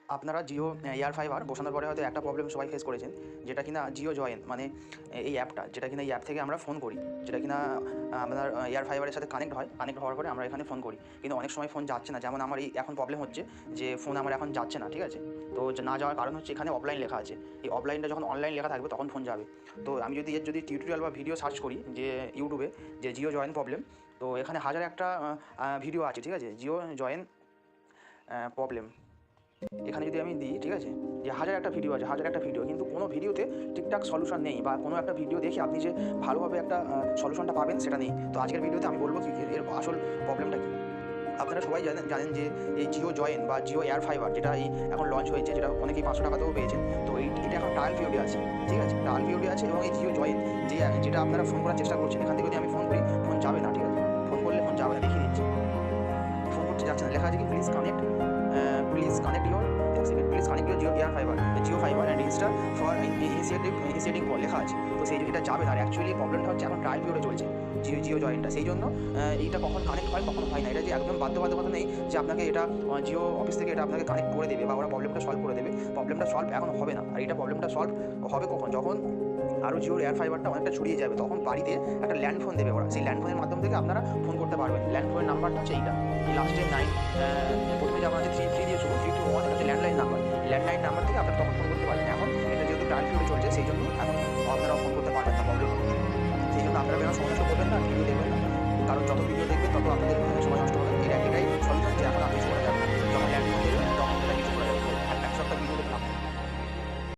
আপনারা Jio air fibre বসানোর পরে হয়তো একটা প্রবলেম সবাই ফেস করেছেন, যেটা কিনা জিও জয়েন মানে এই অ্যাপটা, যেটা কিনা এই অ্যাপ থেকে আমরা ফোন করি, যেটা কিনা আপনার এয়ার ফাইবারের সাথে কানেক্ট হওয়ার পরে আমরা এখানে ফোন করি, কিন্তু অনেক সময় ফোন যাচ্ছে না। যেমন আমার এই এখন প্রবলেম হচ্ছে যে ফোন আমার এখন যাচ্ছে না, ঠিক আছে। তো না যাওয়ার কারণ হচ্ছে এখানে অফলাইন লেখা আছে, এই অফলাইনটা যখন অনলাইন লেখা থাকবে তখন ফোন যাবে। তো আমি যদি টিউটোরিয়াল বা ভিডিও সার্চ করি যে ইউটিউবে যে জিও জয়েন প্রবলেম, তো এখানে হাজার একটা ভিডিও আছে, ঠিক আছে, জিও জয়েন প্রবলেম। এখানে যদি আমি দিই, ঠিক আছে, যে হাজার একটা ভিডিও আছে, হাজার একটা ভিডিও, কিন্তু কোনো ভিডিওতে ঠিকঠাক সলিউশন নেই, বা কোনো একটা ভিডিও দেখে আপনি যে ভালোভাবে একটা সলিউশনটা পাবেন সেটা নেই। তো আজকের ভিডিওতে আমি বলবো কি এর আসল প্রবলেমটা কী। আপনারা সবাই জানেন যে এই জিও জয়েন বা জিও এয়ার ফাইবার যেটা এই এখন লঞ্চ হয়েছে, যেটা অনেকেই 500 টাকাতেও পেয়েছেন। তো এটা এখন ট্রায়াল পিরিয়ডে আছে, ঠিক আছে, ট্রায়াল পিরিয়ডে আছে। এবং এই জিও জয়েন যেটা আপনারা ফোন করার চেষ্টা করছেন, এখান থেকে যদি আমি ফোন করি, ফোন যাবে না, ঠিক আছে, ফোন করলে ফোন যাবে না, দেখিয়ে দিচ্ছি। ফোন করতে যাচ্ছে না, লেখা আছে কি please connect your Jio air fibre Jio fibre and Insta for initiating call লেখা আছে। তো সেই এটা যাবে না। আর অ্যাকচুয়ালি প্রবলেমটা হচ্ছে এখন ট্রায়াল পিরিয়ডে চলছে জিও জয়েনটা, সেই জন্য এইটা কখন কানেক্ট হয় কখনো হয় না। এটা যে একদম বাধ্যবাধকতা নেই যে আপনাকে এটা জিও অফিস থেকে এটা আপনাকে কানেক্ট করে দেবে বা ওরা প্রবলেমটা সলভ করে দেবে। প্রবলেমটা সলভ এখন হবে না। আর এটা প্রবলেমটা সলভ হবে কখন, যখন আরও জিওর এয়ার ফাইবারটা অনেকটা ছড়িয়ে যাবে, তখন বাড়িতে একটা ল্যান্ড ফোন দেবে ওরা। সেই ল্যান্ড ফোনের মাধ্যম থেকে আপনারা ফোন করতে পারবেন। ল্যান্ড ফোনের নাম্বারটা হচ্ছে এইটা, এই লাস্টে 9, প্রথমে যে আপনাদের 3 দিয়ে শুরু, 3 to 1, এটা হচ্ছে ল্যান্ডলাইন নাম্বার। ল্যান্ডলাইন নাম্বার থেকে আপনারা তখন ফোন করতে পারবেন। এখন এটা যেহেতু ট্রায়াল পিরিয়ডে চলছে, সেই জন্য এখন আপনারা ফোন করতে পারবেন না, প্রবলেম হবে। সেই জন্য আপনারা কেন সময় নষ্ট করবেন না, ভিডিও দেখবেন না, কারণ যত ভিডিও দেখবেন তত আপনাদের সময় নষ্ট হবে। এটাই সলিউশন যে এখন আপনি করা যাবে না, যখন ল্যান্ড ফোন